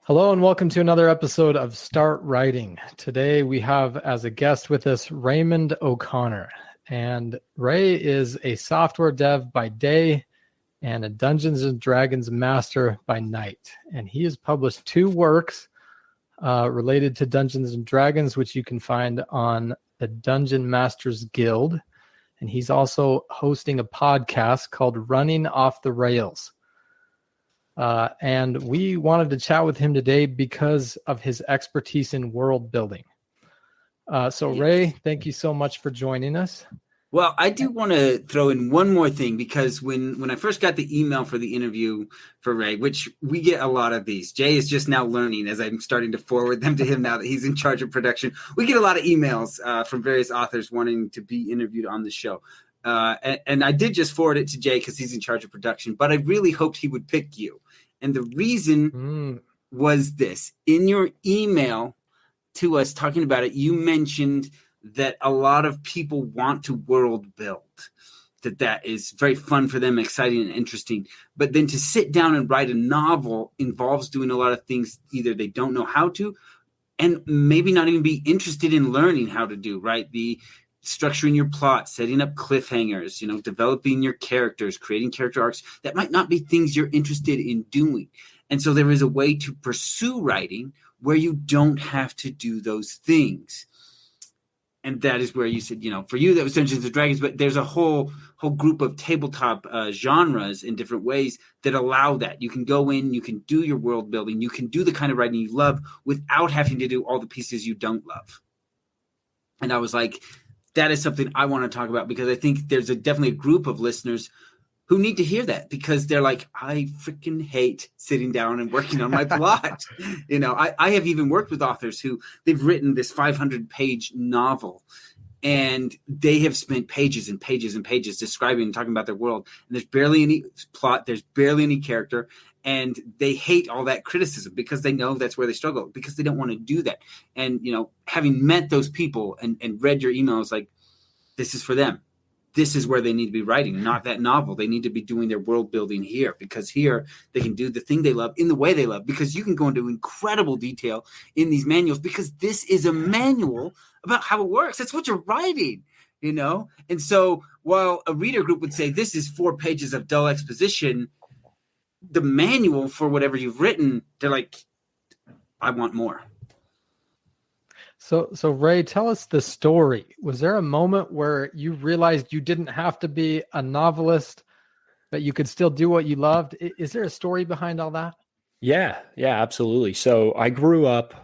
Hello and welcome to another episode of Start Writing. Today we have as a guest with us Raymond O'Connor. And Ray is a software dev by day and a Dungeons and Dragons master by night. And he has published two works related to Dungeons and Dragons, which you can find on the Dungeon Masters Guild. And he's also hosting a podcast called Running Off the Rails. And we wanted to chat with him today because of his expertise in world building. So Ray, thank you so much for joining us. Well, I do want to throw in one more thing, because when I first got the email for the interview for Ray, which we get a lot of these, Jay is just now learning as I'm starting to forward them to him now that he's in charge of production. We get a lot of emails from various authors wanting to be interviewed on the show. And I did just forward it to Jay because he's in charge of production, but I really hoped he would pick you. And the reason was this. In your email to us talking about it, you mentioned that a lot of people want to world build, that is very fun for them, exciting and interesting. But then to sit down and write a novel involves doing a lot of things either they don't know how to, and maybe not even be interested in learning how to do, right? The structuring your plot, setting up cliffhangers, developing your characters, creating character arcs, that might not be things you're interested in doing. And so there is a way to pursue writing where you don't have to do those things. And that is where you said, for you, that was Dungeons and Dragons, but there's a whole group of tabletop genres in different ways that allow that. You can go in, you can do your world building, you can do the kind of writing you love without having to do all the pieces you don't love. And I was like, that is something I want to talk about, because I think there's definitely a group of listeners who need to hear that, because they're like, I freaking hate sitting down and working on my plot. I have even worked with authors who they've written this 500-page novel, and they have spent pages and pages and pages describing and talking about their world. And there's barely any plot. There's barely any character. And they hate all that criticism because they know that's where they struggle, because they don't want to do that. And, having met those people and read your emails, like, this is for them. This is where they need to be writing, not that novel. They need to be doing their world building here, because here they can do the thing they love in the way they love, because you can go into incredible detail in these manuals, because this is a manual about how it works. That's what you're writing, And so while a reader group would say, this is 4 pages of dull exposition, the manual for whatever you've written, they're like, I want more. So Ray, tell us the story. Was there a moment where you realized you didn't have to be a novelist, but you could still do what you loved? Is there a story behind all that? Yeah, absolutely. So I grew up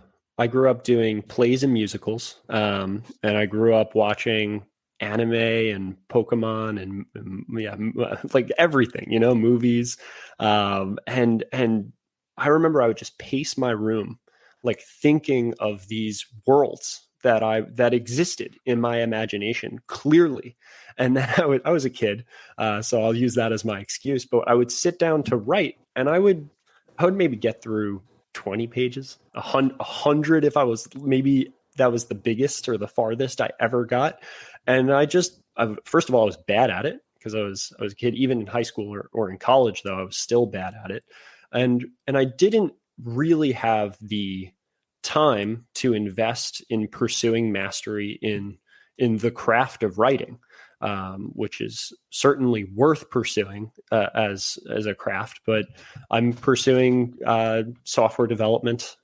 doing plays and musicals, and I grew up watching anime and Pokemon and like everything, movies. And I remember I would just pace my room, like thinking of these worlds that existed in my imagination clearly. And then I was a kid, so I'll use that as my excuse, but I would sit down to write, and I would maybe get through 20 pages, 100 if I was, maybe that was the biggest or the farthest I ever got. And first of all, I was bad at it, because I was a kid. Even in high school or in college, though, I was still bad at it. And I didn't really have the time to invest in pursuing mastery in the craft of writing, which is certainly worth pursuing as a craft. But I'm pursuing software development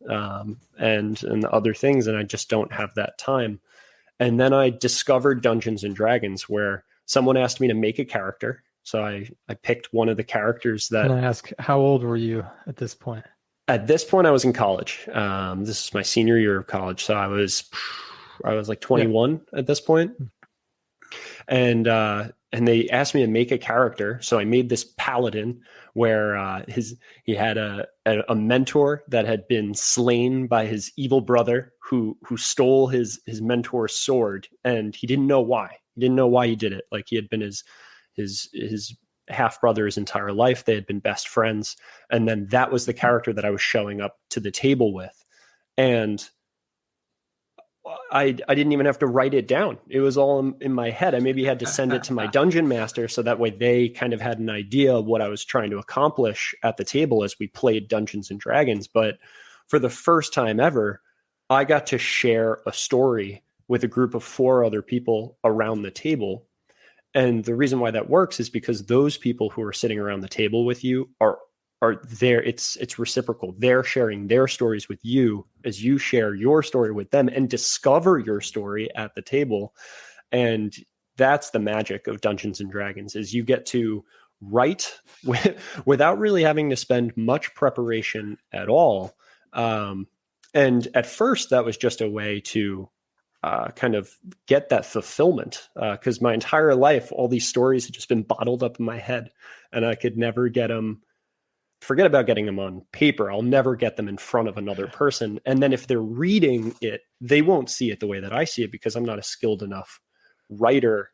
and other things, and I just don't have that time. And then I discovered Dungeons and Dragons, where someone asked me to make a character. So I picked one of the characters that... Can I ask, how old were you at this point? At this point, I was in college. This is my senior year of college. So I was like 21 at this point. And they asked me to make a character. So I made this paladin where he had a mentor that had been slain by his evil brother who stole his mentor's sword, and he didn't know why. He didn't know why he did it. Like, he had been his half brother his entire life. They had been best friends. And then that was the character that I was showing up to the table with. And I didn't even have to write it down. It was all in my head. I maybe had to send it to my dungeon master, so that way they kind of had an idea of what I was trying to accomplish at the table as we played Dungeons and Dragons. But for the first time ever, I got to share a story with a group of 4 other people around the table. And the reason why that works is because those people who are sitting around the table with you are there. It's reciprocal. They're sharing their stories with you as you share your story with them and discover your story at the table. And that's the magic of Dungeons and Dragons, is you get to write without really having to spend much preparation at all. And at first that was just a way to kind of get that fulfillment, because my entire life, all these stories had just been bottled up in my head, and I could never get them. Forget about getting them on paper. I'll never get them in front of another person. And then if they're reading it, they won't see it the way that I see it, because I'm not a skilled enough writer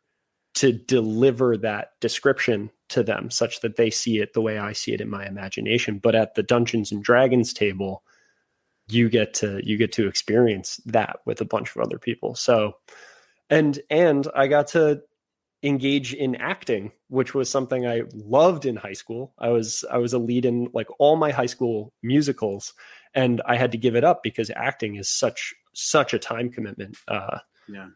to deliver that description to them such that they see it the way I see it in my imagination. But at the Dungeons and Dragons table, you get to experience that with a bunch of other people. So, and I got to engage in acting, which was something I loved in high school. I was a lead in like all my high school musicals, and I had to give it up because acting is such a time commitment,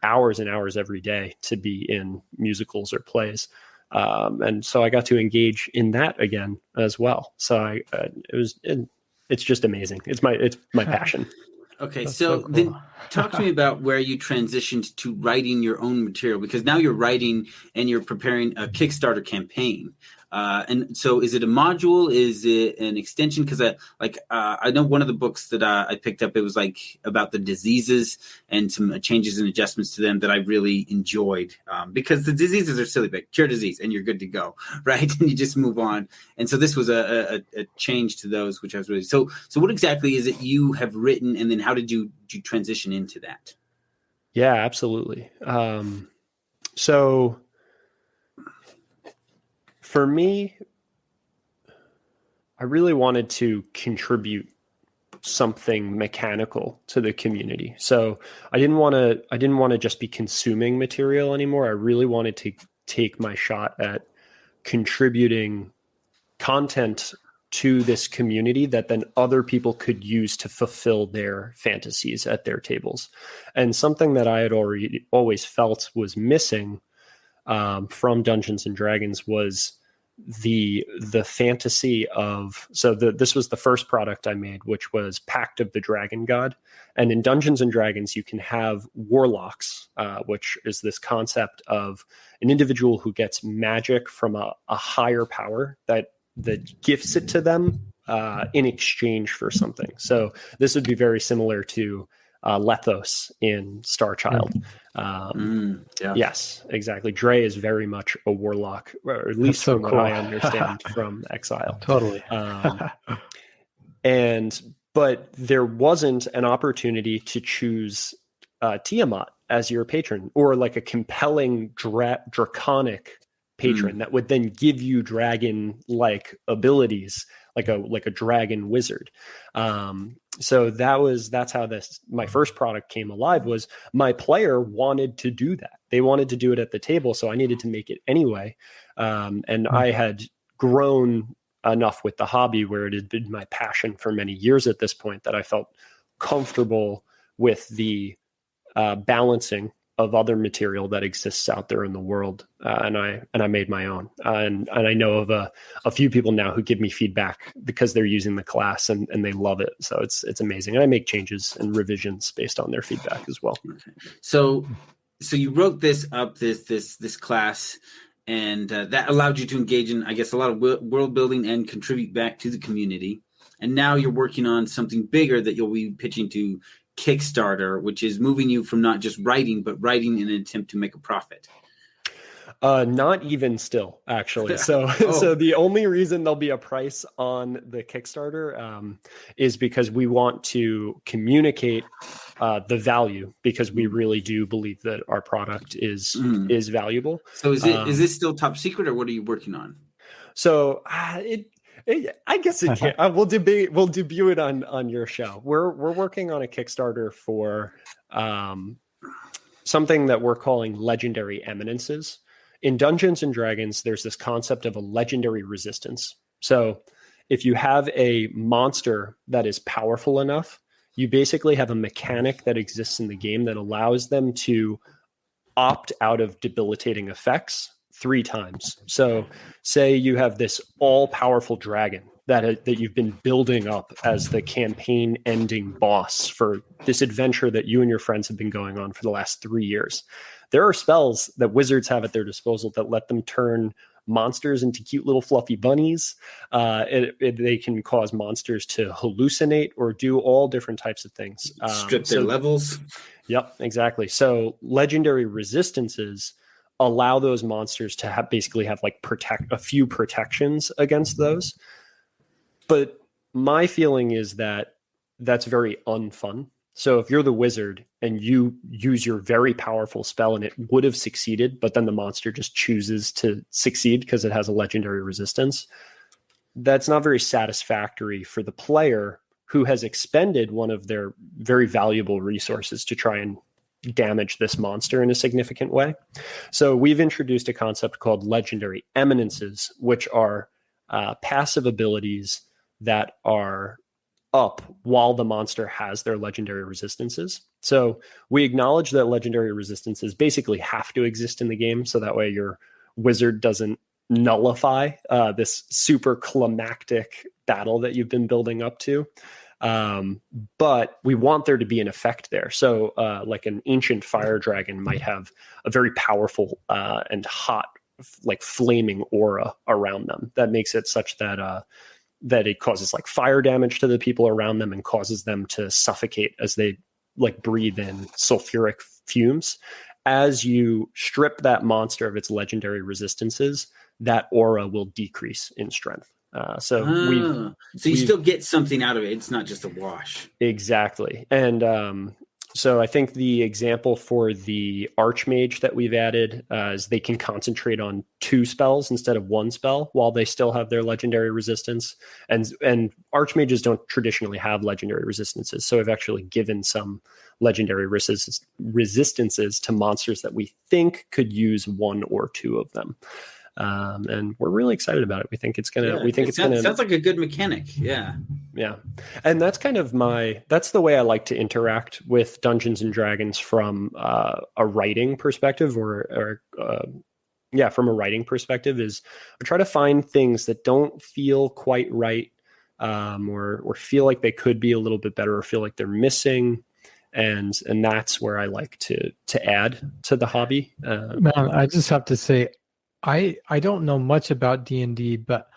hours and hours every day to be in musicals or plays. And so I got to engage in that again as well. So it's just amazing. It's my passion. Okay, so cool. Then talk to me about where you transitioned to writing your own material, because now you're writing and you're preparing a Kickstarter campaign. And so is it a module? Is it an extension? Because I know one of the books that I picked up, it was like about the diseases and some changes and adjustments to them that I really enjoyed, because the diseases are silly, but cure disease and you're good to go, right? And you just move on. And so this was a change to those, which I was really so what exactly is it you have written, and then how did you transition into that? Yeah, absolutely. So for me, I really wanted to contribute something mechanical to the community. So I didn't want to just be consuming material anymore. I really wanted to take my shot at contributing content to this community that then other people could use to fulfill their fantasies at their tables. And something that I had always felt was missing from Dungeons and Dragons was the fantasy of, this was the first product I made, which was Pact of the Dragon God. And in Dungeons and Dragons, you can have warlocks, which is this concept of an individual who gets magic from a higher power that gifts it to them in exchange for something. So this would be very similar to Lethos in Star Child. Yes, exactly. Dre is very much a warlock, or at least from what I understand from Exile. Totally. But there wasn't an opportunity to choose Tiamat as your patron, or like a compelling draconic patron that would then give you dragon-like abilities, like a dragon wizard. So that's how my first product came alive. Was my player wanted to do that. They wanted to do it at the table, so I needed to make it anyway. And I had grown enough with the hobby where it had been my passion for many years at this point that I felt comfortable with the balancing of other material that exists out there in the world. And I made my own. And I know of a few people now who give me feedback because they're using the class and they love it. So it's amazing. And I make changes and revisions based on their feedback as well. Okay. So you wrote this class, and that allowed you to engage in, I guess, a lot of world building and contribute back to the community. And now you're working on something bigger that you'll be pitching to Kickstarter, which is moving you from not just writing, but writing in an attempt to make a profit. Not even still, actually. So the only reason there'll be a price on the Kickstarter is because we want to communicate the value, because we really do believe that our product is valuable. So is this still top secret, or what are you working on? So I guess it can. We'll debut it on your show. We're working on a Kickstarter for something that we're calling legendary eminences. In Dungeons and Dragons, there's this concept of a legendary resistance. So if you have a monster that is powerful enough, you basically have a mechanic that exists in the game that allows them to opt out of debilitating effects 3 times. So say you have this all-powerful dragon that you've been building up as the campaign ending boss for this adventure that you and your friends have been going on for the last 3 years. There are spells that wizards have at their disposal that let them turn monsters into cute little fluffy bunnies. They can cause monsters to hallucinate or do all different types of things. Strip their levels. Yep, exactly. So legendary resistances allow those monsters to basically have like a few protections against those. But my feeling is that that's very unfun. So if you're the wizard and you use your very powerful spell and it would have succeeded, but then the monster just chooses to succeed because it has a legendary resistance, that's not very satisfactory for the player who has expended one of their very valuable resources to try and damage this monster in a significant way. So we've introduced a concept called legendary eminences, which are passive abilities that are up while the monster has their legendary resistances. So we acknowledge that legendary resistances basically have to exist in the game, so that way your wizard doesn't nullify this super climactic battle that you've been building up to. But we want there to be an effect there. So like an ancient fire dragon might have a very powerful and hot, like flaming aura around them that makes it such that that it causes like fire damage to the people around them and causes them to suffocate as they like breathe in sulfuric fumes. As you strip that monster of its legendary resistances, that aura will decrease in strength. So you still get something out of it. It's not just a wash. Exactly. And so I think the example for the Archmage that we've added is they can concentrate on 2 spells instead of 1 spell while they still have their legendary resistance. And Archmages don't traditionally have legendary resistances. So I've actually given some legendary resistances to monsters that we think could use 1 or 2 of them. And we're really excited about it. We think it's gonna. Sounds like a good mechanic. Yeah. And that's kind of that's the way I like to interact with Dungeons and Dragons from a writing perspective, from a writing perspective, is I try to find things that don't feel quite right, or feel like they could be a little bit better, or feel like they're missing. And that's where I like to add to the hobby. Man, I just have to say, I don't know much about D&D, but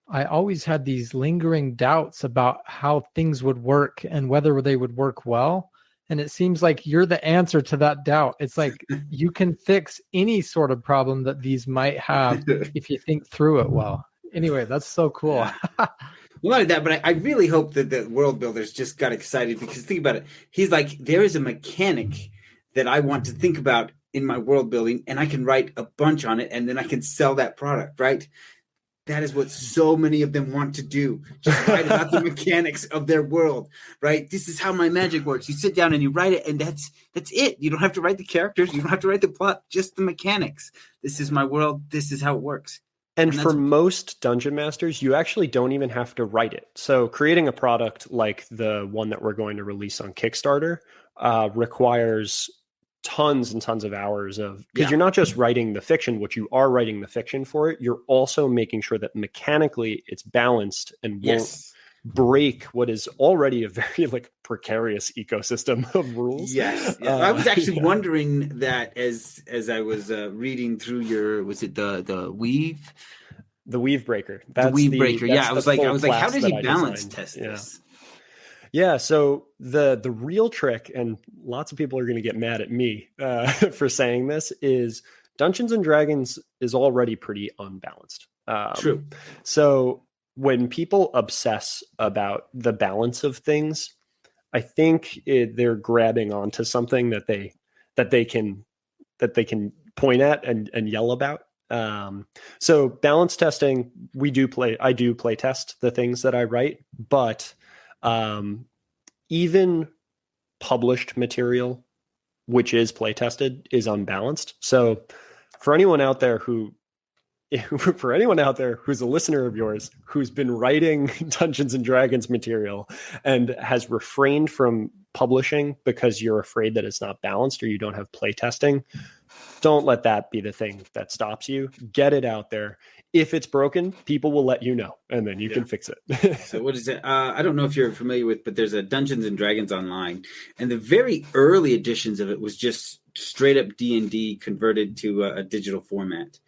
I always had these lingering doubts about how things would work and whether they would work well. And it seems like you're the answer to that doubt. It's like you can fix any sort of problem that these might have if you think through it well. Anyway, that's so cool. Yeah. A lot of that, but I really hope that the world builders just got excited, because think about it. He's like, there is a mechanic that I want to think about in my world building, and I can write a bunch on it, and then I can sell that product, right? That is what so many of them want to do. Just write about the mechanics of their world, right? This is how my magic works. You sit down and you write it, and that's it. You don't have to write the characters. You don't have to write the plot, just the mechanics. This is my world. This is how it works. And for most dungeon masters, you actually don't even have to write it. So creating a product like the one that we're going to release on Kickstarter requires tons and tons of hours of, because you're not just writing the fiction, which you are writing the fiction for it, you're also making sure that mechanically it's balanced and won't break what is already a very like precarious ecosystem of rules. I was actually wondering that as I was reading through your, was it the Weave? The Weave Breaker. That's the Weave Breaker. Yeah, I was like, how did he balance test this? Yeah, so the real trick, and lots of people are going to get mad at me for saying this, is Dungeons and Dragons is already pretty unbalanced. True. So when people obsess about the balance of things, I think they're grabbing onto something that they can point at and yell about. So balance testing, I do play test the things that I write, but even published material, which is play tested, is unbalanced. So for anyone out there who for anyone out there who's a listener of yours who's been writing Dungeons and Dragons material and has refrained from publishing because you're afraid that it's not balanced or you don't have play testing, don't let that be the thing that stops you. Get it out there. If it's broken, people will let you know, and then you can fix it. So what is it? I don't know if you're familiar with, but there's a Dungeons and Dragons Online, and the very early editions of it was just straight up D&D converted to a digital format.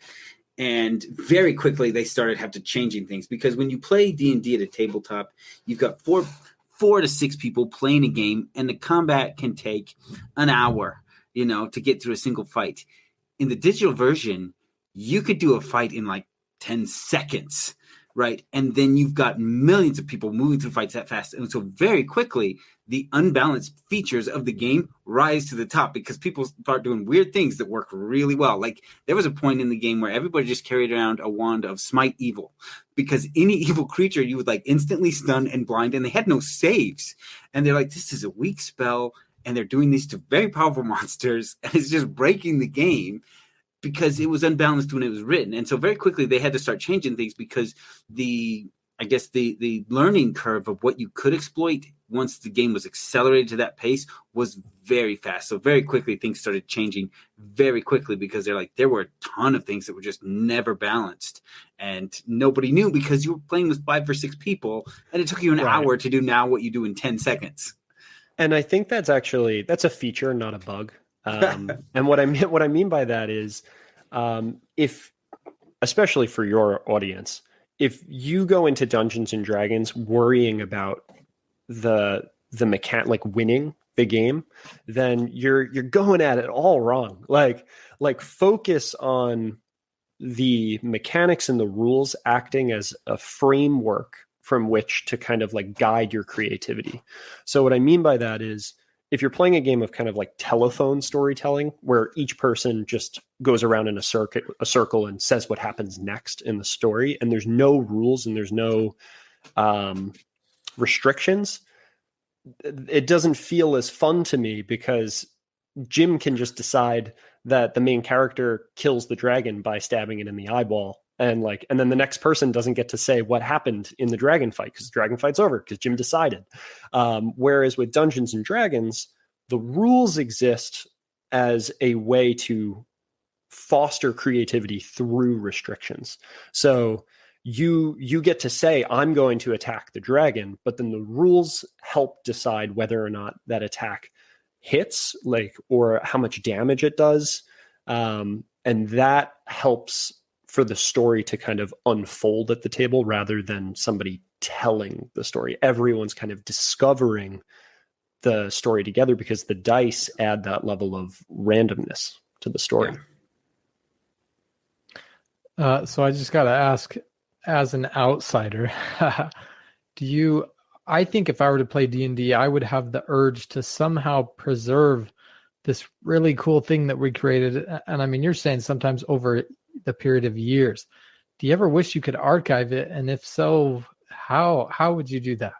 And very quickly they started having to changing things, because when you play D&D at a tabletop, you've got four to six people playing a game, and the combat can take an hour, to get through a single fight. In the digital version, you could do a fight in like 10 seconds, right? And then you've got millions of people moving through fights that fast. And so very quickly, the unbalanced features of the game rise to the top, because people start doing weird things that work really well. Like there was a point in the game where everybody just carried around a wand of smite evil, because any evil creature you would like instantly stun and blind, and they had no saves. And they're like, this is a weak spell, and they're doing this to very powerful monsters, and it's just breaking the game, because it was unbalanced when it was written. And so very quickly they had to start changing things, because the learning curve of what you could exploit once the game was accelerated to that pace was very fast. So very quickly things started changing very quickly, because they're like, there were a ton of things that were just never balanced, and nobody knew, because you were playing with 5 or 6 people, and it took you an hour to do now what you do in 10 seconds. And I think that's a feature, not a bug. And what I mean by that is, if, especially for your audience, if you go into Dungeons and Dragons worrying about the mechanic, like winning the game, then you're going at it all wrong. Like focus on the mechanics and the rules acting as a framework from which to kind of like guide your creativity. So what I mean by that is, if you're playing a game of kind of like telephone storytelling, where each person just goes around in a circle and says what happens next in the story, and there's no rules and there's no restrictions, it doesn't feel as fun to me, because Jim can just decide that the main character kills the dragon by stabbing it in the eyeball. And then the next person doesn't get to say what happened in the dragon fight, because the dragon fight's over because Jim decided. Whereas with Dungeons and Dragons, the rules exist as a way to foster creativity through restrictions. So you get to say, I'm going to attack the dragon, but then the rules help decide whether or not that attack hits, or how much damage it does. And that helps for the story to kind of unfold at the table, rather than somebody telling the story. Everyone's kind of discovering the story together, because the dice add that level of randomness to the story. So I just got to ask, as an outsider, I think if I were to play D&D, I would have the urge to somehow preserve this really cool thing that we created. And I mean, you're saying sometimes over the period of years. Do you ever wish you could archive it? And if so, how would you do that?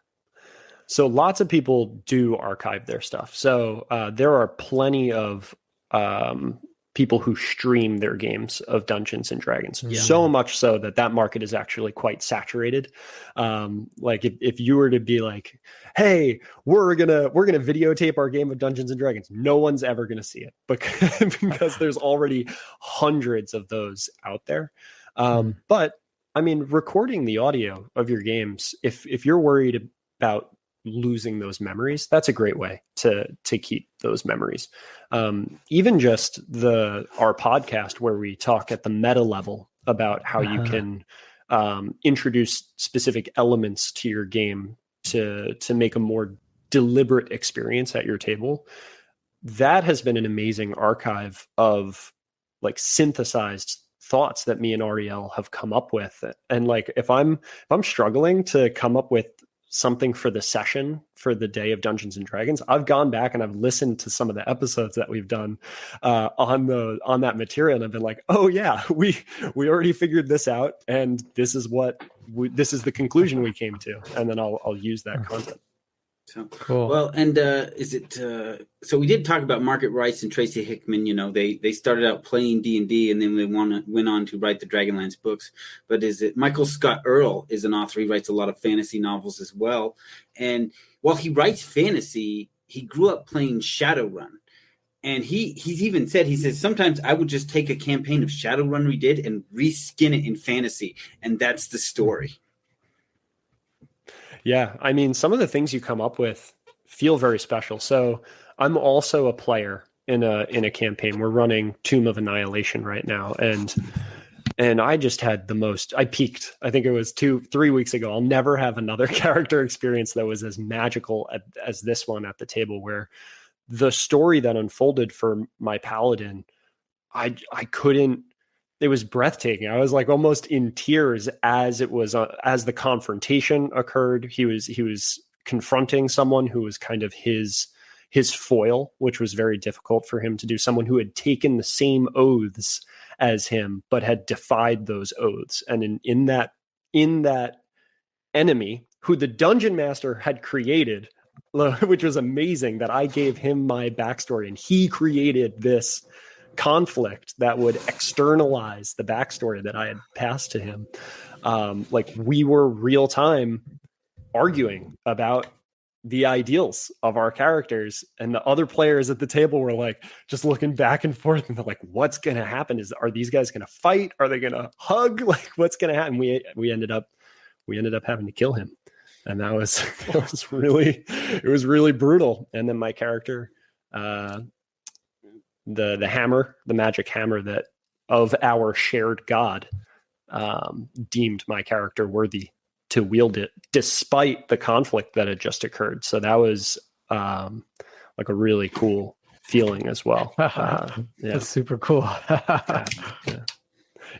So lots of people do archive their stuff. So there are plenty of people who stream their games of Dungeons and Dragons. Yeah. So much so that market is actually quite saturated. Like if you were to be like, hey, we're gonna videotape our game of Dungeons and Dragons, no one's ever gonna see it because there's already hundreds of those out there. But I mean, recording the audio of your games, if you're worried about losing those memories, that's a great way to keep those memories. Even just our podcast, where we talk at the meta level about how you can introduce specific elements to your game to make a more deliberate experience at your table. That has been an amazing archive of like synthesized thoughts that me and Ariel have come up with. And like, if I'm struggling to come up with something for the session for the day of Dungeons and Dragons, I've gone back and I've listened to some of the episodes that we've done on that material, and I've been like, oh yeah, we already figured this out, and this is the conclusion we came to, and then I'll use that content. So Cool. well, and so we did talk about Margaret Rice and Tracy Hickman. They started out playing D&D, and then they went on to write the Dragonlance books. But Michael Scott Earl is an author. He writes a lot of fantasy novels as well. And while he writes fantasy, he grew up playing Shadowrun. And he's even said, he says, sometimes I would just take a campaign of Shadowrun we did and reskin it in fantasy, and that's the story. Yeah, I mean, some of the things you come up with feel very special. So I'm also a player in a campaign. We're running Tomb of Annihilation right now, and I just had I peaked. I think it was 2-3 weeks ago. I'll never have another character experience that was as magical as this one at the table, where the story that unfolded for my paladin, I couldn't. It was breathtaking. I was like almost in tears as the confrontation occurred. He was confronting someone who was kind of his foil, which was very difficult for him to do. Someone who had taken the same oaths as him, but had defied those oaths. And in that enemy who the dungeon master had created, which was amazing, that I gave him my backstory and he created this conflict that would externalize the backstory that I had passed to him. Like we were real time arguing about the ideals of our characters, and the other players at the table were like just looking back and forth, and they're like, what's going to happen? Are these guys going to fight? Are they going to hug? Like what's going to happen? We ended up having to kill him. And that was really brutal. And then my character, the hammer, the magic hammer that of our shared god, deemed my character worthy to wield it despite the conflict that had just occurred. So that was like a really cool feeling as well. That's super cool. Yeah.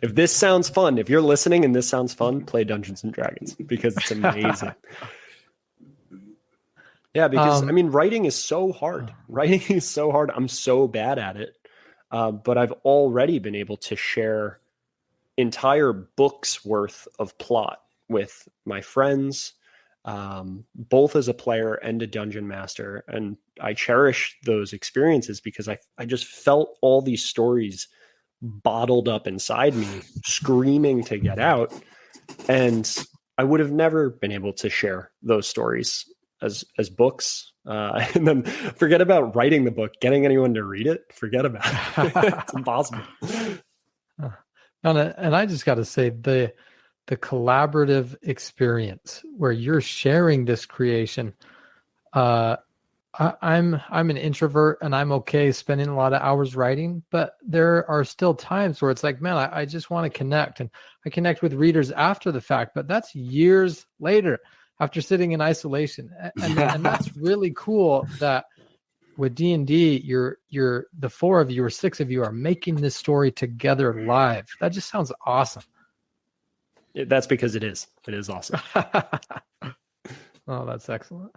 If this sounds fun, if you're listening and this sounds fun, play Dungeons and Dragons, because it's amazing. Yeah, because I mean, writing is so hard. Writing is so hard. I'm so bad at it. But I've already been able to share entire books worth of plot with my friends, both as a player and a dungeon master. And I cherish those experiences because I just felt all these stories bottled up inside me, screaming to get out. And I would have never been able to share those stories as books. And then forget about writing the book, getting anyone to read it, forget about it. It's impossible. And I just got to say, the collaborative experience where you're sharing this creation, I'm an introvert and I'm okay spending a lot of hours writing, but there are still times where it's like, man, I just want to connect, and I connect with readers after the fact, but that's years later after sitting in isolation. And that's really cool that with D&D, you're the 4 of you or 6 of you are making this story together live. That just sounds awesome. That's because it is awesome. Oh, that's excellent.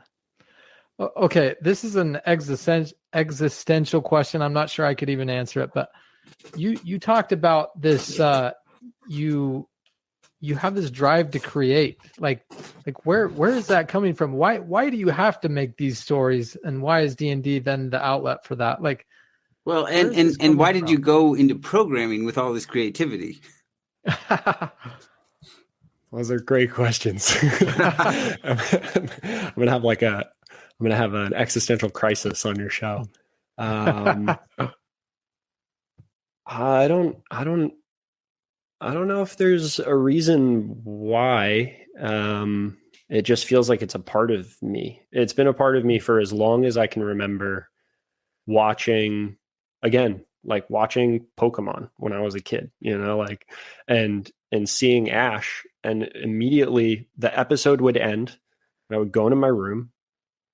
Okay, this is an existential question. I'm not sure I could even answer it, but you talked about this. You have this drive to create. Like where is that coming from? Why do you have to make these stories, and why is D&D then the outlet for that? Like, well, and why did you go into programming with all this creativity? Those are great questions. I'm gonna have an existential crisis on your show. I don't know if there's a reason why. It just feels like it's a part of me. It's been a part of me for as long as I can remember. Watching Pokemon when I was a kid, and seeing Ash, and immediately the episode would end and I would go into my room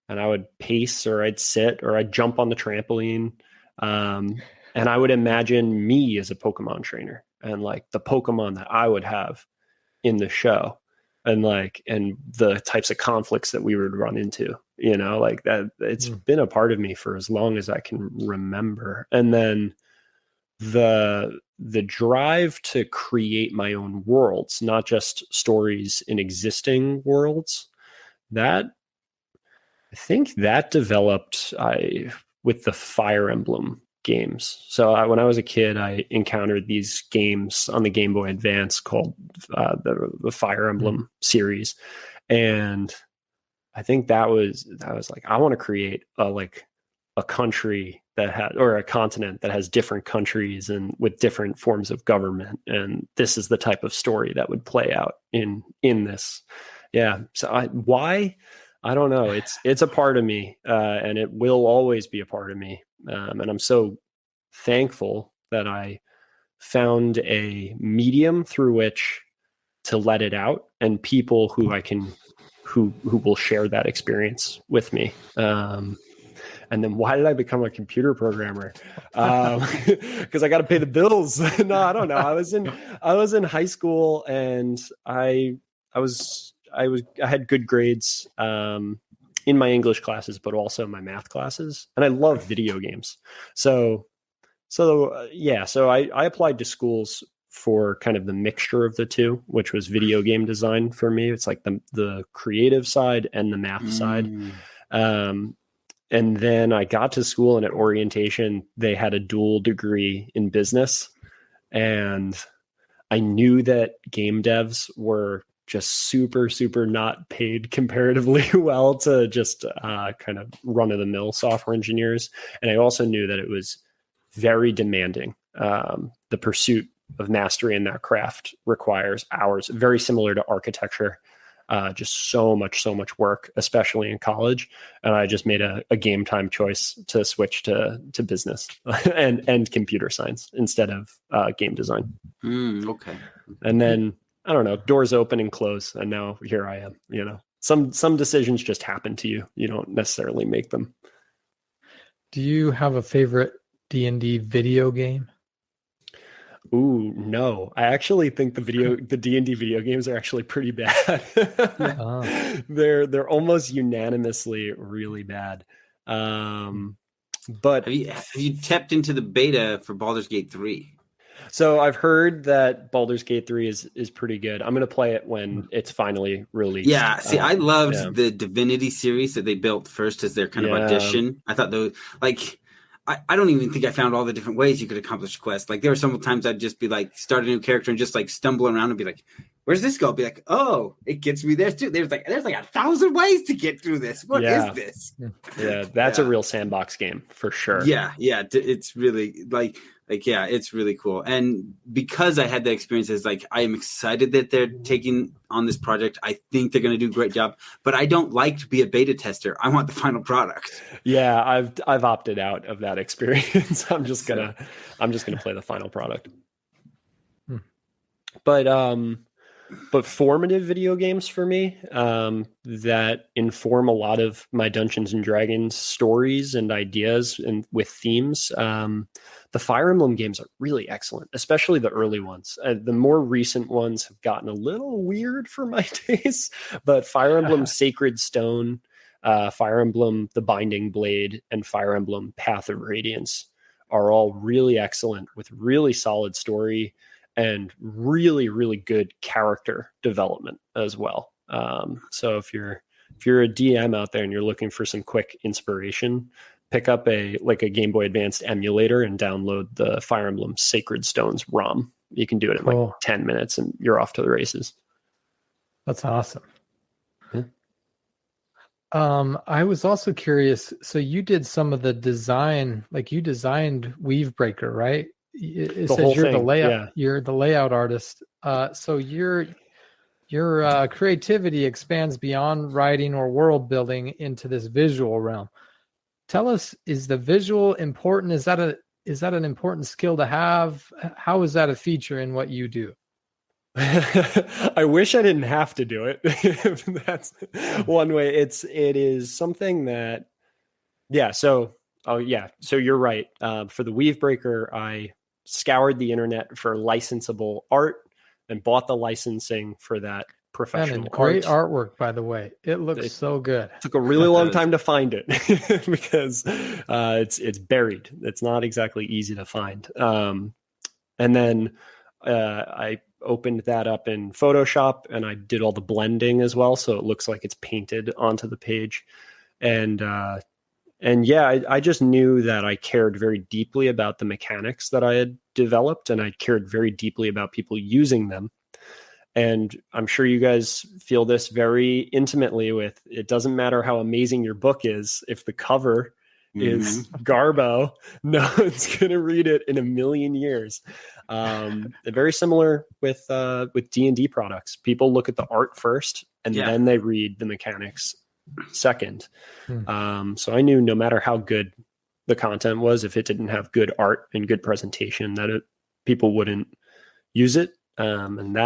and I would pace, or I'd sit, or I'd jump on the trampoline. And I would imagine me as a Pokemon trainer, and like the Pokemon that I would have in the show, and the types of conflicts that we would run into, like that. It's been a part of me for as long as I can remember. And then the drive to create my own worlds, not just stories in existing worlds, that I think that developed with the Fire Emblem games. So when I was a kid, I encountered these games on the Game Boy Advance called the Fire Emblem series, and I think that was like, I want to create a country that had, or a continent that has different countries and with different forms of government, and this is the type of story that would play out in this. Yeah. So why? I don't know. It's a part of me, and it will always be a part of me. And I'm so thankful that I found a medium through which to let it out, and people who will share that experience with me. And then why did I become a computer programmer? Because I got to pay the bills. No, I don't know. I was in high school, and I had good grades in my English classes, but also my math classes, and I love video games. So I applied to schools for kind of the mixture of the two, which was video game design for me. It's like the creative side and the math side. And then I got to school, and at orientation, they had a dual degree in business. And I knew that game devs were just super, super not paid comparatively well to just kind of run-of-the-mill software engineers. And I also knew that it was very demanding. The pursuit of mastery in that craft requires hours, very similar to architecture. Just so much work, especially in college. And I just made a game time choice to switch to business and computer science instead of game design. Okay. And then, I don't know, doors open and close. And now here I am, some decisions just happen to you. You don't necessarily make them. Do you have a favorite D&D video game? Ooh, no. I actually think the D&D video games are actually pretty bad. They're almost unanimously really bad. But have you tapped into the beta for Baldur's Gate 3? So I've heard that Baldur's Gate 3 is pretty good. I'm going to play it when it's finally released. Yeah, see, I loved the Divinity series that they built first as their kind of audition. I thought those, I don't even think I found all the different ways you could accomplish quests. Like, there were some times I'd just be like, start a new character and just like stumble around and be like, where's this go? I'll be like, oh, it gets me there too. There's like 1,000 ways to get through this. What is this? Yeah, that's a real sandbox game for sure. Yeah, it's really it's really cool. And because I had that experience, I am excited that they're taking on this project. I think they're going to do a great job, but I don't like to be a beta tester. I want the final product. Yeah, I've opted out of that experience. I'm just gonna play the final product. But formative video games for me that inform a lot of my Dungeons and Dragons stories and ideas and with themes. The Fire Emblem games are really excellent, especially the early ones. The more recent ones have gotten a little weird for my taste, but Fire Emblem Sacred Stone, Fire Emblem The Binding Blade, and Fire Emblem Path of Radiance are all really excellent with really solid story and really, really good character development as well. So if you're a DM out there and you're looking for some quick inspiration, pick up a Game Boy Advanced emulator and download the Fire Emblem Sacred Stones ROM. You can do it in like 10 minutes and you're off to the races. That's awesome. I was also curious. So you did some of the design, you designed Weavebreaker, right? It says you're the layout. Yeah. You're the layout artist. So your creativity expands beyond writing or world building into this visual realm. Tell us, is the visual important? Is that an important skill to have? How is that a feature in what you do? I wish I didn't have to do it. That's one way. It is something that, So you're right. For the Weavebreaker, I scoured the internet for licensable art and bought the licensing for that professional and great artwork, by the way. It looks so good. It took a really long time to find it because it's buried. It's not exactly easy to find. And then I opened that up in Photoshop and I did all the blending as well, so it looks like it's painted onto the page. And yeah, I just knew that I cared very deeply about the mechanics that I had developed, and I cared very deeply about people using them. And I'm sure you guys feel this very intimately with, it doesn't matter how amazing your book is, if the cover is Garbo, no one's going to read it in a million years. Very similar with D&D products. People look at the art first, and then they read the mechanics second. So I knew no matter how good the content was, if it didn't have good art and good presentation, that people wouldn't use it. And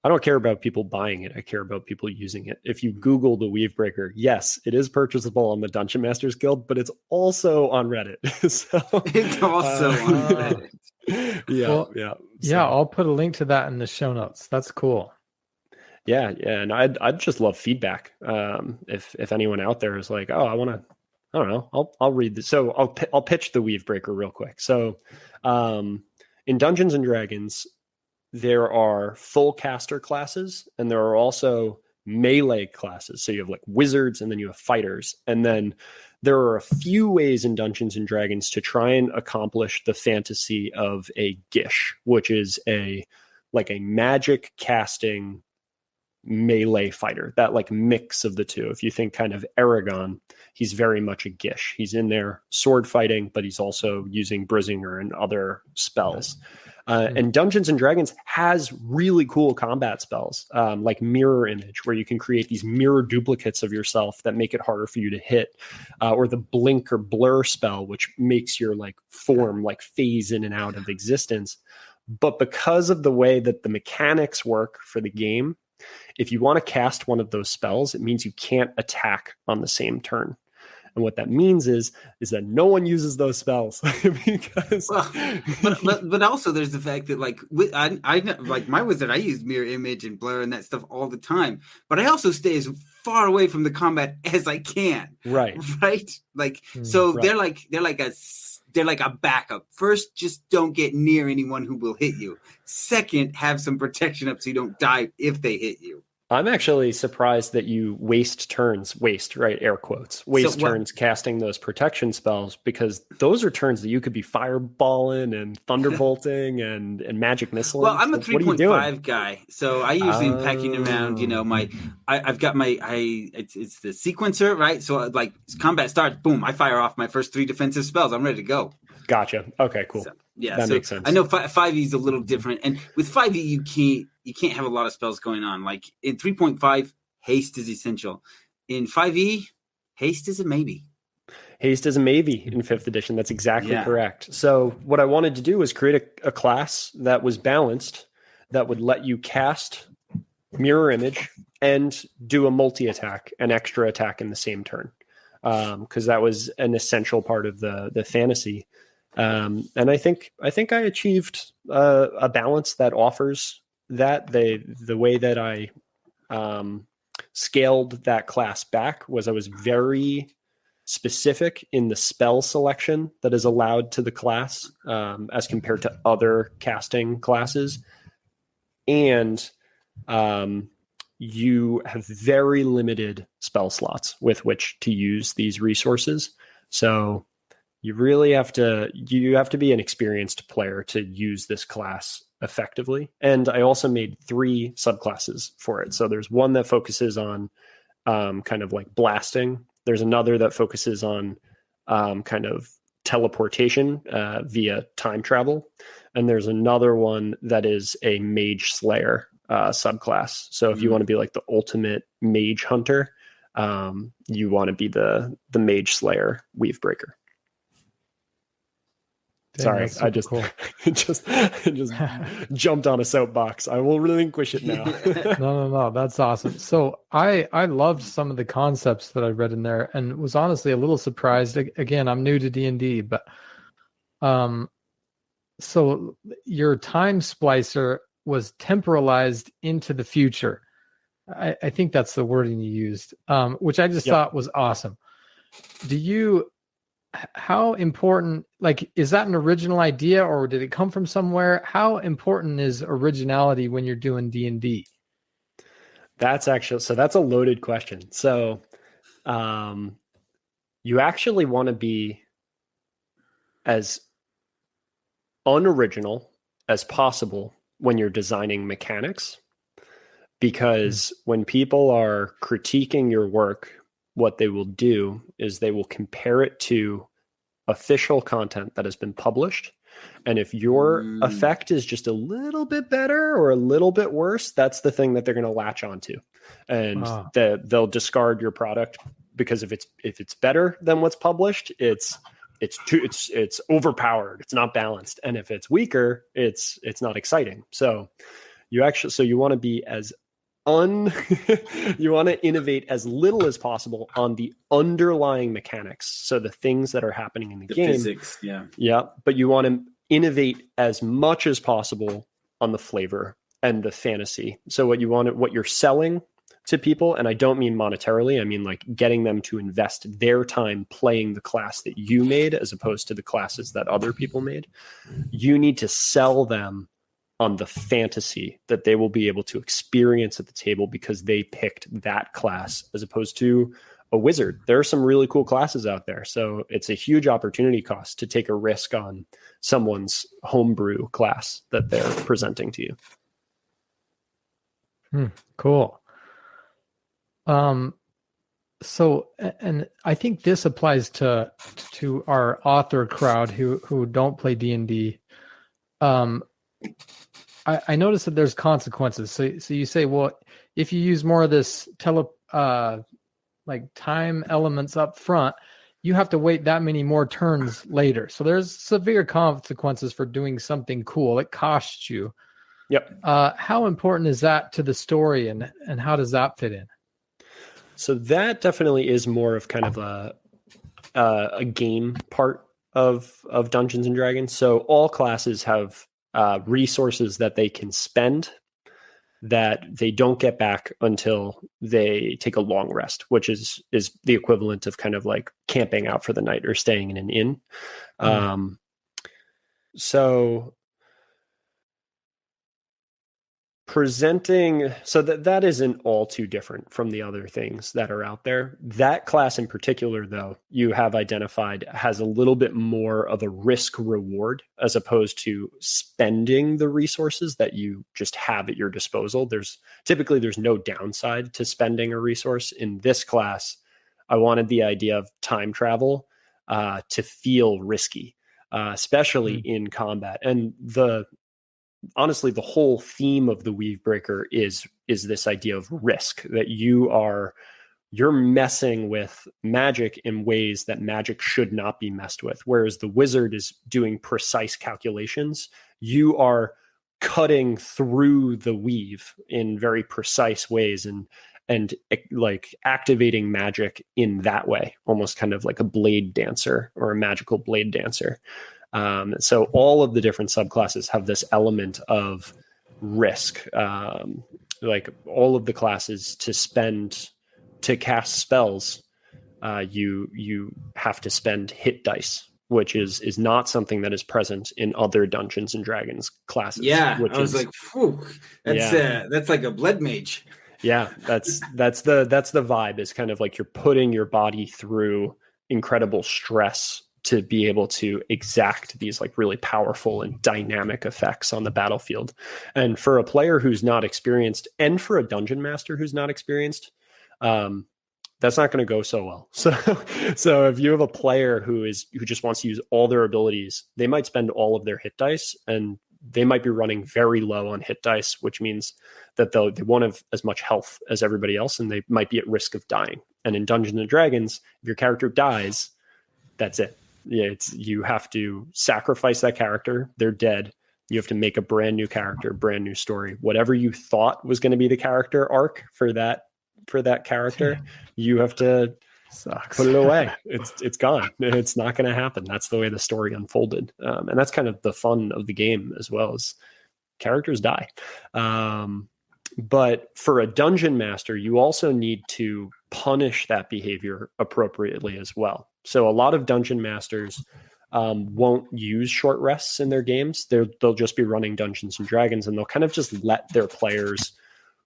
I don't care about people buying it. I care about people using it. If you Google the Weavebreaker, yes, it is purchasable on the Dungeon Masters Guild, but it's also on Reddit. So, it's also on Reddit. Yeah, I'll put a link to that in the show notes. That's cool. Yeah, and I'd just love feedback. If anyone out there is like, oh, I don't know, I'll read this. So I'll pitch the Weavebreaker real quick. So, in Dungeons and Dragons, there are full caster classes, and there are also melee classes. So you have like wizards, and then you have fighters. And then there are a few ways in Dungeons and Dragons to try and accomplish the fantasy of a Gish, which is a magic casting melee fighter, that like mix of the two. If you think kind of Aragon, he's very much a Gish. He's in there sword fighting, but he's also using Brizinger and other spells. And Dungeons and Dragons has really cool combat spells, like Mirror Image, where you can create these mirror duplicates of yourself that make it harder for you to hit, or the Blink or Blur spell, which makes your like form like phase in and out of existence. But because of the way that the mechanics work for the game, if you want to cast one of those spells, it means you can't attack on the same turn. And what that means is that no one uses those spells because. But also there's the fact that like I like my wizard, I use Mirror Image and Blur and that stuff all the time. But I also stay as far away from the combat as I can. Right. Like so they're like a backup. First, just don't get near anyone who will hit you. Second, have some protection up so you don't die if they hit you. I'm actually surprised that you waste turns, right? Air quotes, turns casting those protection spells, because those are turns that you could be fireballing and thunderbolting and magic missile. Well, I'm a 3.5 guy, so I usually am packing around, I've got it's the sequencer, right? So like combat starts, boom, I fire off my first 3 defensive spells. I'm ready to go. Gotcha. Okay, cool. So, that makes sense. I know 5e is a little different, and with 5e you can't have a lot of spells going on. Like in 3.5, haste is essential. In 5e, haste is a maybe. Haste is a maybe in 5th edition. That's exactly correct. So what I wanted to do was create a class that was balanced, that would let you cast Mirror Image and do a multi-attack, an extra attack in the same turn, because that was an essential part of the fantasy. And I think I achieved a balance that offers that. The way that I scaled that class back was I was very specific in the spell selection that is allowed to the class, as compared to other casting classes. And you have very limited spell slots with which to use these resources. So you really have to be an experienced player to use this class effectively. And I also made 3 subclasses for it. So there's one that focuses on kind of like blasting. There's another that focuses on kind of teleportation via time travel. And there's another one that is a mage slayer subclass. So if you want to be like the ultimate mage hunter, you want to be the mage slayer Weavebreaker. Dang, sorry, I just cool. just jumped on a soapbox. I will relinquish it now. No, that's awesome. So I loved some of the concepts that I read in there, and was honestly a little surprised. Again, I'm new to D&D, but so your time splicer was temporalized into the future. I think that's the wording you used, which I just thought was awesome. How important, like, is that an original idea or did it come from somewhere? How important is originality when you're doing D&D? That's a loaded question. So you actually want to be as unoriginal as possible when you're designing mechanics, because when people are critiquing your work, what they will do is they will compare it to official content that has been published. And if your effect is just a little bit better or a little bit worse, that's the thing that they're going to latch onto. And they'll discard your product, because if it's better than what's published, it's overpowered, it's not balanced. And if it's weaker, it's not exciting. So you want to be as you want to innovate as little as possible on the underlying mechanics. So the things that are happening in the game, physics, but you want to innovate as much as possible on the flavor and the fantasy. So what you're selling to people, and I don't mean monetarily, I mean like getting them to invest their time playing the class that you made as opposed to the classes that other people made. You need to sell them on the fantasy that they will be able to experience at the table because they picked that class as opposed to a wizard. There are some really cool classes out there. So it's a huge opportunity cost to take a risk on someone's homebrew class that they're presenting to you. Cool. So, and I think this applies to our author crowd who don't play D&D. I noticed that there's consequences. So you say, well, if you use more of this like time elements up front, you have to wait that many more turns later. So there's severe consequences for doing something cool. It costs you. Yep. How important is that to the story, and how does that fit in? So that definitely is more of kind of a game part of Dungeons and Dragons. So all classes have resources that they can spend that they don't get back until they take a long rest, which is the equivalent of kind of like camping out for the night or staying in an inn. So presenting, so that isn't all too different from the other things that are out there. That class in particular, though, you have identified has a little bit more of a risk reward as opposed to spending the resources that you just have at your disposal. There's no downside to spending a resource. In this class, I wanted the idea of time travel to feel risky, especially in combat. And honestly, the whole theme of the Weavebreaker is this idea of risk, that you're messing with magic in ways that magic should not be messed with. Whereas the wizard is doing precise calculations. You are cutting through the weave in very precise ways and like activating magic in that way, almost kind of like a blade dancer or a magical blade dancer. So all of the different subclasses have this element of risk. Like all of the classes to cast spells, you have to spend hit dice, which is not something that is present in other Dungeons and Dragons classes. Yeah, I was like, whew, that's like a blood mage. Yeah, that's the vibe. Is kind of like you're putting your body through incredible stress to be able to exact these like really powerful and dynamic effects on the battlefield. And for a player who's not experienced, and for a dungeon master who's not experienced, that's not going to go so well. So if you have a player who just wants to use all their abilities, they might spend all of their hit dice, and they might be running very low on hit dice, which means that they won't have as much health as everybody else, and they might be at risk of dying. And in Dungeons and Dragons, if your character dies, that's it. Yeah, you have to sacrifice that character. They're dead. You have to make a brand new character, brand new story. Whatever you thought was going to be the character arc for that character, you have to put it away. It's gone. It's not going to happen. That's the way the story unfolded, and that's kind of the fun of the game as well, as characters die. But for a dungeon master, you also need to punish that behavior appropriately as well. So a lot of dungeon masters won't use short rests in their games. They'll just be running Dungeons and Dragons, and they'll kind of just let their players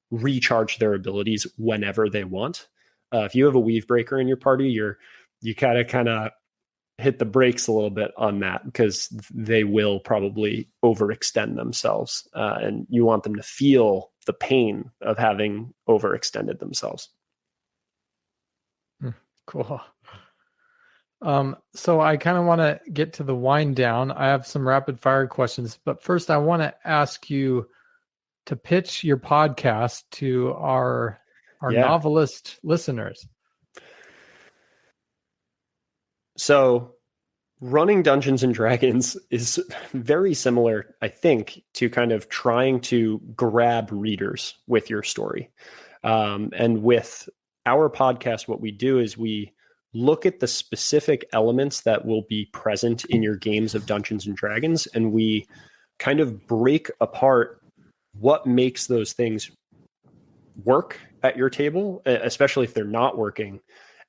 recharge their abilities whenever they want. If you have a weave breaker in your party, you gotta kind of hit the brakes a little bit on that, because they will probably overextend themselves, and you want them to feel the pain of having overextended themselves. Cool. So I kind of want to get to the wind down. I have some rapid fire questions, but first I want to ask you to pitch your podcast to our novelist listeners. So running Dungeons and Dragons is very similar, I think, to kind of trying to grab readers with your story. And with our podcast, what we do is we look at the specific elements that will be present in your games of Dungeons and Dragons, and we kind of break apart what makes those things work at your table, especially if they're not working,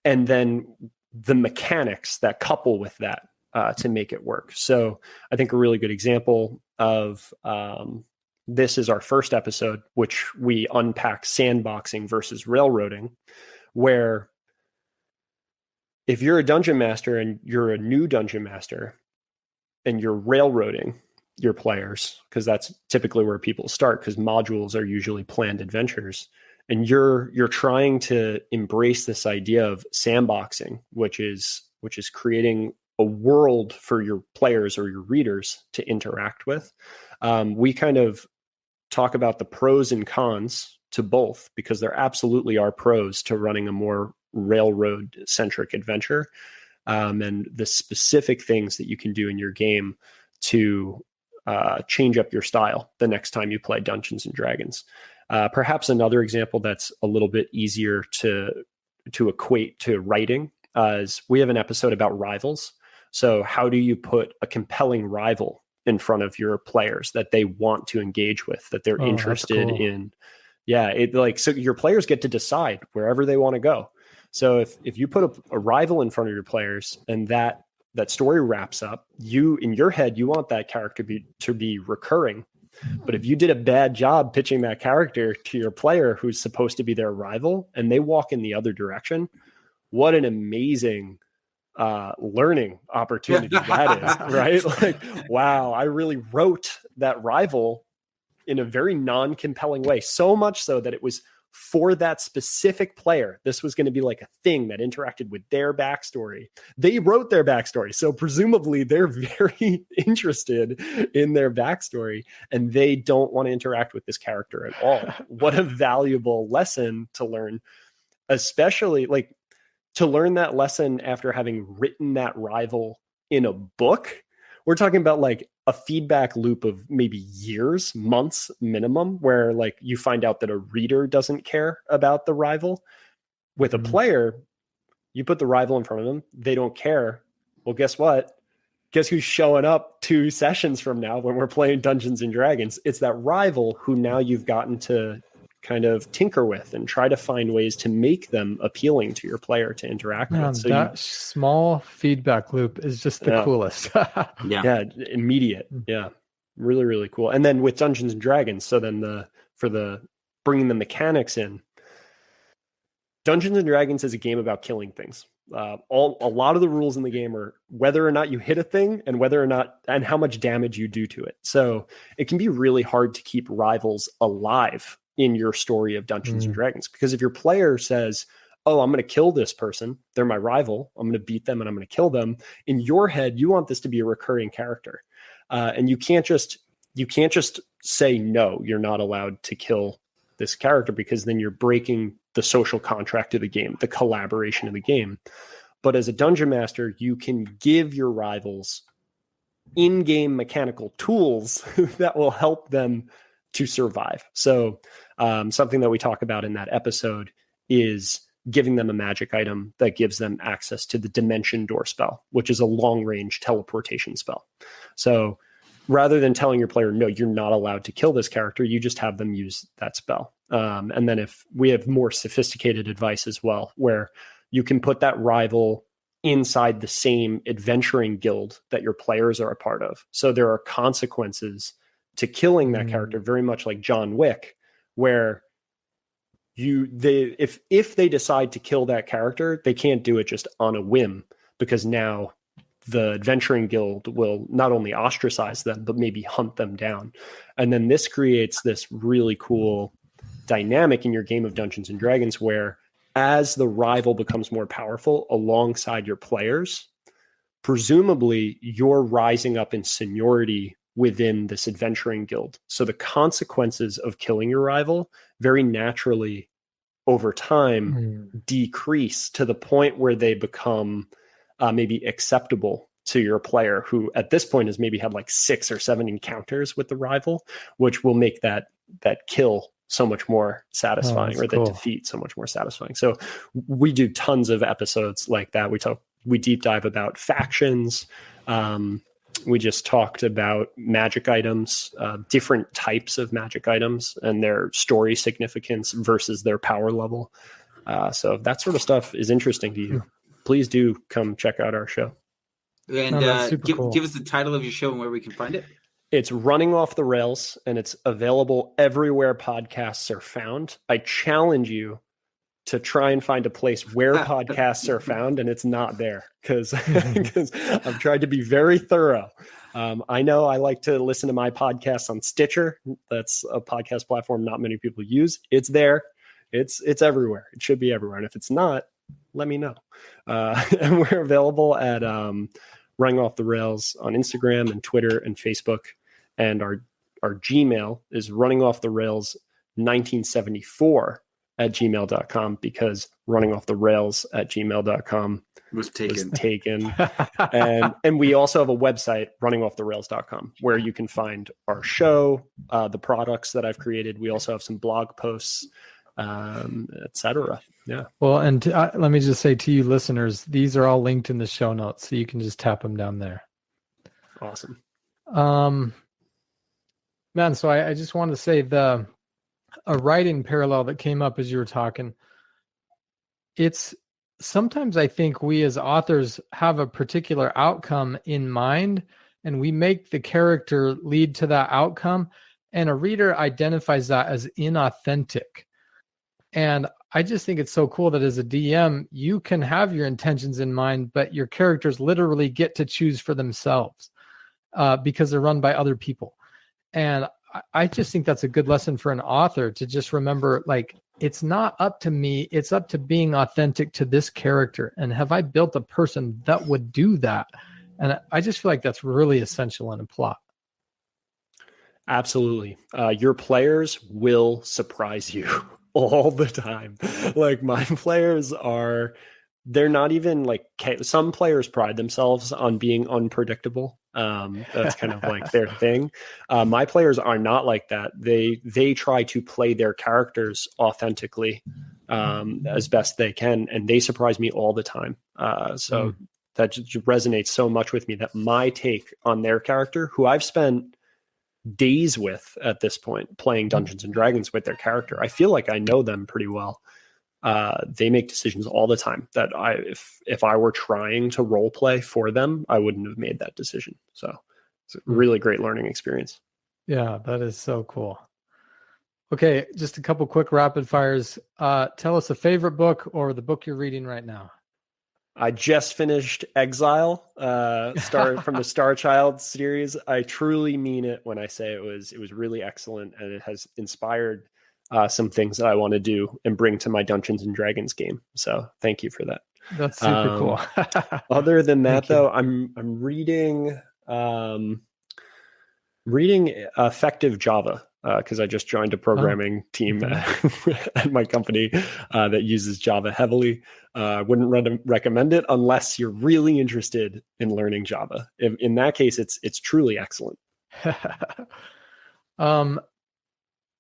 and then the mechanics that couple with that to make it work. So I think a really good example of this is our first episode, which we unpack sandboxing versus railroading, where if you're a dungeon master and you're a new dungeon master and you're railroading your players, because that's typically where people start, because modules are usually planned adventures, and you're trying to embrace this idea of sandboxing, which is creating a world for your players or your readers to interact with. We kind of talk about the pros and cons to both, because there absolutely are pros to running a more railroad centric adventure, and the specific things that you can do in your game to change up your style the next time you play Dungeons and Dragons. Perhaps another example that's a little bit easier to equate to writing is we have an episode about rivals. So how do you put a compelling rival in front of your players that they want to engage with, that they're interested in? Yeah, so your players get to decide wherever they want to go. So if you put a rival in front of your players and that story wraps up, in your head, you want that character to be recurring. But if you did a bad job pitching that character to your player who's supposed to be their rival and they walk in the other direction, what an amazing learning opportunity that is, right? Like, wow, I really wrote that rival in a very non-compelling way, so much so that it was for that specific player. This was going to be like a thing that interacted with their backstory. They wrote their backstory, so presumably they're very interested in their backstory, and they don't want to interact with this character at all. What a valuable lesson to learn, especially like to learn that lesson after having written that rival in a book. We're talking about like a feedback loop of maybe years, months minimum, where like you find out that a reader doesn't care about the rival. With a player, you put the rival in front of them, they don't care. Well, guess what? Guess who's showing up 2 sessions from now when we're playing Dungeons and Dragons? It's that rival who now you've gotten to kind of tinker with and try to find ways to make them appealing to your player to interact with. So that small feedback loop is just the coolest. Yeah, immediate. Yeah, really, really cool. And then with Dungeons and Dragons, so then for bringing the mechanics in, Dungeons and Dragons is a game about killing things. A lot of the rules in the game are whether or not you hit a thing and how much damage you do to it. So it can be really hard to keep rivals alive in your story of Dungeons and Dragons, because if your player says, oh, I'm going to kill this person, they're my rival, I'm going to beat them and I'm going to kill them, in your head you want this to be a recurring character, and you can't just say no, you're not allowed to kill this character, because then you're breaking the social contract of the game, the collaboration of the game. But as a dungeon master, you can give your rivals in-game mechanical tools that will help them to survive. So something that we talk about in that episode is giving them a magic item that gives them access to the Dimension Door spell, which is a long-range teleportation spell. So rather than telling your player, no, you're not allowed to kill this character, you just have them use that spell. And then if we have more sophisticated advice as well, where you can put that rival inside the same adventuring guild that your players are a part of. So there are consequences to killing that character, very much like John Wick, where if they decide to kill that character, they can't do it just on a whim, because now the adventuring guild will not only ostracize them, but maybe hunt them down. And then this creates this really cool dynamic in your game of Dungeons and Dragons, where as the rival becomes more powerful alongside your players, presumably you're rising up in seniority within this adventuring guild. So the consequences of killing your rival very naturally over time decrease to the point where they become maybe acceptable to your player, who at this point has maybe had like 6 or 7 encounters with the rival, which will make that kill so much more satisfying, or the defeat so much more satisfying. So we do tons of episodes like that. We deep dive about factions. We just talked about magic items, different types of magic items and their story significance versus their power level. So if that sort of stuff is interesting to you, please do come check out our show. And give us the title of your show and where we can find it. It's Running Off the Rails, and it's available everywhere podcasts are found. I challenge you to try and find a place where podcasts are found, and it's not there, because I've tried to be very thorough. I know I like to listen to my podcasts on Stitcher. That's a podcast platform not many people use. It's there. It's everywhere. It should be everywhere. And if it's not, let me know. And we're available at Running Off the Rails on Instagram and Twitter and Facebook. And our Gmail is runningofftherails1974 at gmail.com, because runningofftherails@gmail.com was taken. And we also have a website, runningofftherails.com, where you can find our show, the products that I've created. We also have some blog posts, etc. Yeah. Well, and let me just say to you listeners, these are all linked in the show notes, so you can just tap them down there. Awesome. Man, so I just wanted to say a writing parallel that came up as you were talking. It's sometimes I think we as authors have a particular outcome in mind, and we make the character lead to that outcome, and a reader identifies that as inauthentic. And I just think it's so cool that as a DM, you can have your intentions in mind, but your characters literally get to choose for themselves because they're run by other people. And I just think that's a good lesson for an author to just remember, like, it's not up to me. It's up to being authentic to this character. And have I built a person that would do that? And I just feel like that's really essential in a plot. Absolutely. Your players will surprise you all the time. Like, my players they're not even like, some players pride themselves on being unpredictable. That's kind of like their thing. My players are not like that. They try to play their characters authentically as best they can, and they surprise me all the time. So that just resonates so much with me, that my take on their character, who I've spent days with at this point playing Dungeons and Dragons with their character, I feel like I know them pretty well. They make decisions all the time that if I were trying to role play for them, I wouldn't have made that decision. So it's a really great learning experience. Yeah, that is so cool. Okay, just a couple quick rapid fires. Tell us a favorite book or the book you're reading right now. I just finished Exile, from the Star Child series. I truly mean it when I say it was really excellent, and it has inspired some things that I want to do and bring to my Dungeons and Dragons game. So thank you for that. That's super cool. Other than that, though, I'm reading Effective Java, because I just joined a programming team at my company that uses Java heavily. Wouldn't recommend it unless you're really interested in learning Java. In that case, it's truly excellent.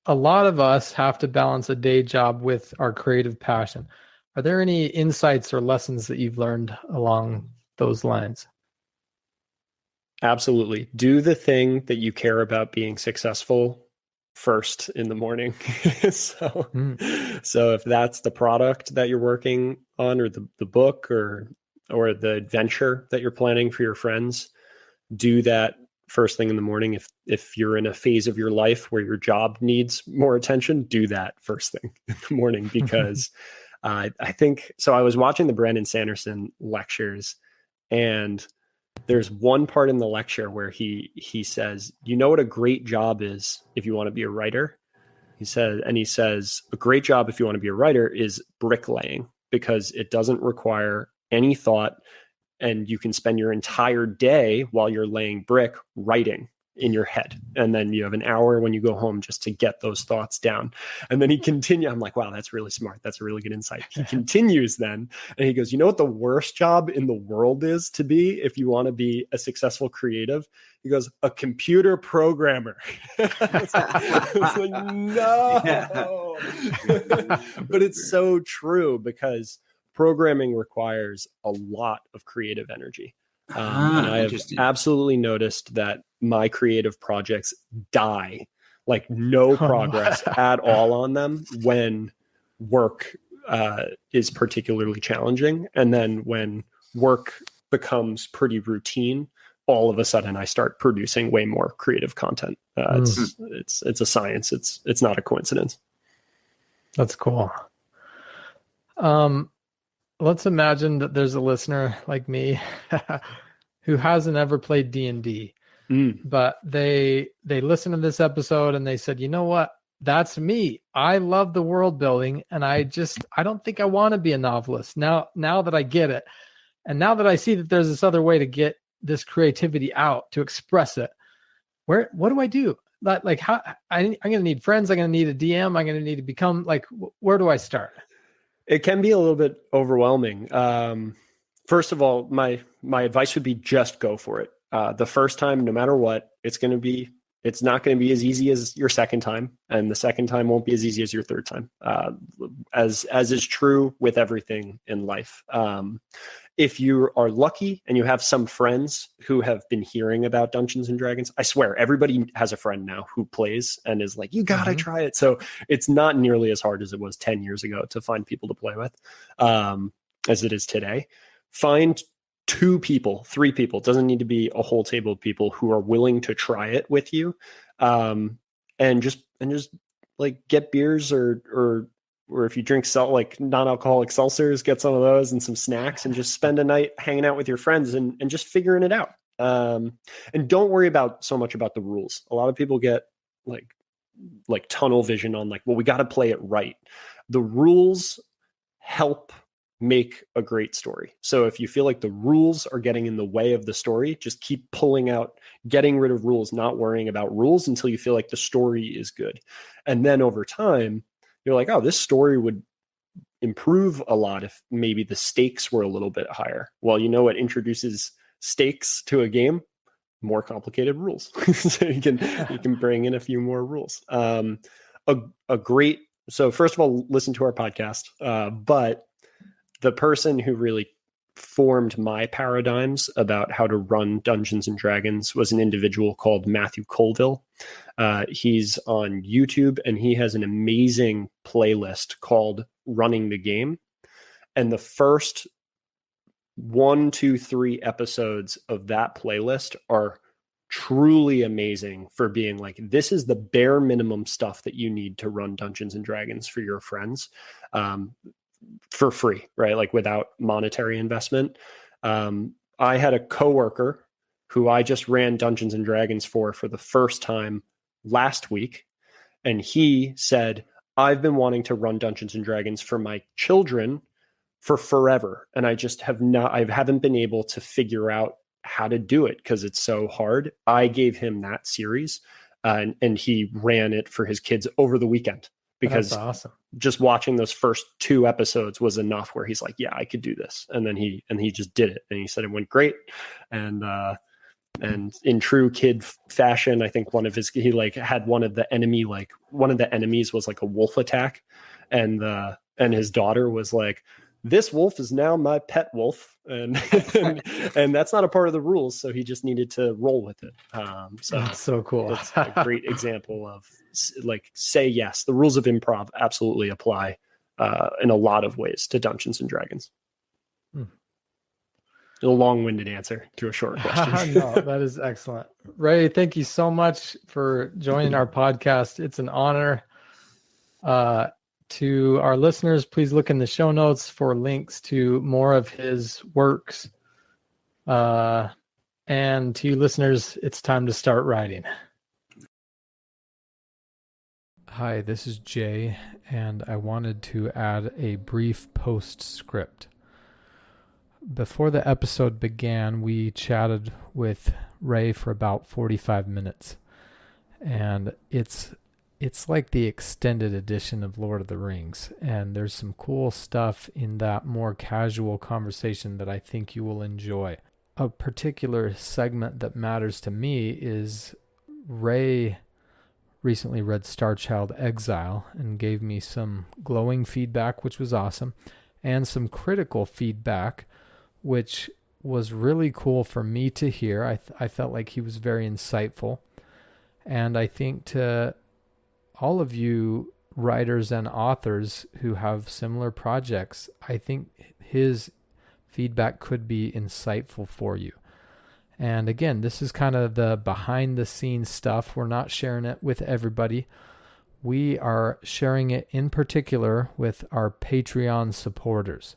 A lot of us have to balance a day job with our creative passion. Are there any insights or lessons that you've learned along those lines? Absolutely. Do the thing that you care about being successful first in the morning. So if that's the product that you're working on, or the book or the adventure that you're planning for your friends, do that first thing in the morning. If you're in a phase of your life where your job needs more attention, do that first thing in the morning, because I think, so I was watching the Brandon Sanderson lectures, and there's one part in the lecture where he says, you know what a great job is if you want to be a writer? He says, a great job if you want to be a writer is bricklaying, because it doesn't require any thought, and you can spend your entire day while you're laying brick writing in your head. And then you have an hour when you go home just to get those thoughts down. And then he continues. I'm like, wow, that's really smart. That's a really good insight. He continues then, and he goes, you know what the worst job in the world is to be if you want to be a successful creative? He goes, a computer programmer. It's like, no. Yeah. But it's so true, because programming requires a lot of creative energy. And I have absolutely noticed that my creative projects die, like no progress at all on them when work is particularly challenging. And then when work becomes pretty routine, all of a sudden I start producing way more creative content. It's a science. It's not a coincidence. That's cool. Let's imagine that there's a listener like me who hasn't ever played D&D, but they listen to this episode and they said, you know what? That's me. I love the world building, and I don't think I want to be a novelist now that I get it. And now that I see that there's this other way to get this creativity out, to express it, what do I do? Like how I'm going to need friends. I'm going to need a DM. I'm going to need to become like, where do I start? It can be a little bit overwhelming. First of all, my advice would be just go for it. The first time, no matter what, it's not going to be as easy as your second time, and the second time won't be as easy as your third time. As is true with everything in life. If you are lucky and you have some friends who have been hearing about Dungeons and Dragons, I swear everybody has a friend now who plays and is like, you gotta try it. So it's not nearly as hard as it was 10 years ago to find people to play with, as it is today. Find 2 people, 3 people. It doesn't need to be a whole table of people who are willing to try it with you. And just like get beers or if you drink like non-alcoholic seltzers, get some of those and some snacks, and just spend a night hanging out with your friends and just figuring it out. And don't worry so much about the rules. A lot of people get like tunnel vision on like, well, we got to play it right. The rules help make a great story. So if you feel like the rules are getting in the way of the story, just keep pulling out, getting rid of rules, not worrying about rules until you feel like the story is good. And then over time, you're like, oh, this story would improve a lot if maybe the stakes were a little bit higher. Well, you know what introduces stakes to a game? More complicated rules. So you can bring in a few more rules. So first of all, listen to our podcast. But the person who really formed my paradigms about how to run Dungeons and Dragons was an individual called Matthew Colville. He's on YouTube, and he has an amazing playlist called Running the Game. And the first 1, 2, 3 episodes of that playlist are truly amazing for being like, this is the bare minimum stuff that you need to run Dungeons and Dragons for your friends. For free, right? Like without monetary investment. I had a coworker who I just ran Dungeons and Dragons for the first time last week. And he said, I've been wanting to run Dungeons and Dragons for my children for forever. And I haven't been able to figure out how to do it because it's so hard. I gave him that series and he ran it for his kids over the weekend. Because that's awesome. Just watching those first 2 episodes was enough where he's like, yeah, I could do this. And then he just did it. And he said it went great. And in true kid fashion, I think he like had one of the enemies was like a wolf attack. And his daughter was like, this wolf is now my pet wolf. And that's not a part of the rules. So he just needed to roll with it. So that's so cool. That's a great example of like, say yes. The rules of improv absolutely apply in a lot of ways to Dungeons and Dragons. A long-winded answer to a short question. No, that is excellent. Ray, thank you so much for joining our podcast. It's an honor. To our listeners, please look in the show notes for links to more of his works. And to you listeners, it's time to start writing. Hi, this is Jay, and I wanted to add a brief postscript. Before the episode began, we chatted with Ray for about 45 minutes, and it's like the extended edition of Lord of the Rings, and there's some cool stuff in that more casual conversation that I think you will enjoy. A particular segment that matters to me is Ray recently read Star Child Exile and gave me some glowing feedback, which was awesome, and some critical feedback, which was really cool for me to hear. I felt like he was very insightful. And I think to all of you writers and authors who have similar projects, I think his feedback could be insightful for you. And again, this is kind of the behind the scenes stuff. We're not sharing it with everybody. We are sharing it in particular with our Patreon supporters.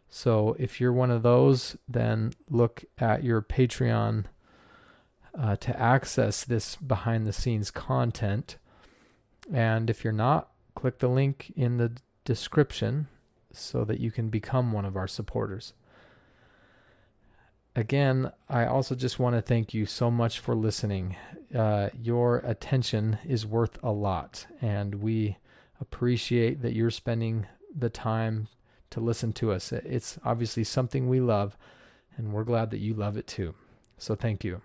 So if you're one of those, then look at your Patreon to access this behind the scenes content. And if you're not, click the link in the description so that you can become one of our supporters. Again, I also just want to thank you so much for listening. Your attention is worth a lot, and we appreciate that you're spending the time to listen to us. It's obviously something we love, and we're glad that you love it too. So thank you.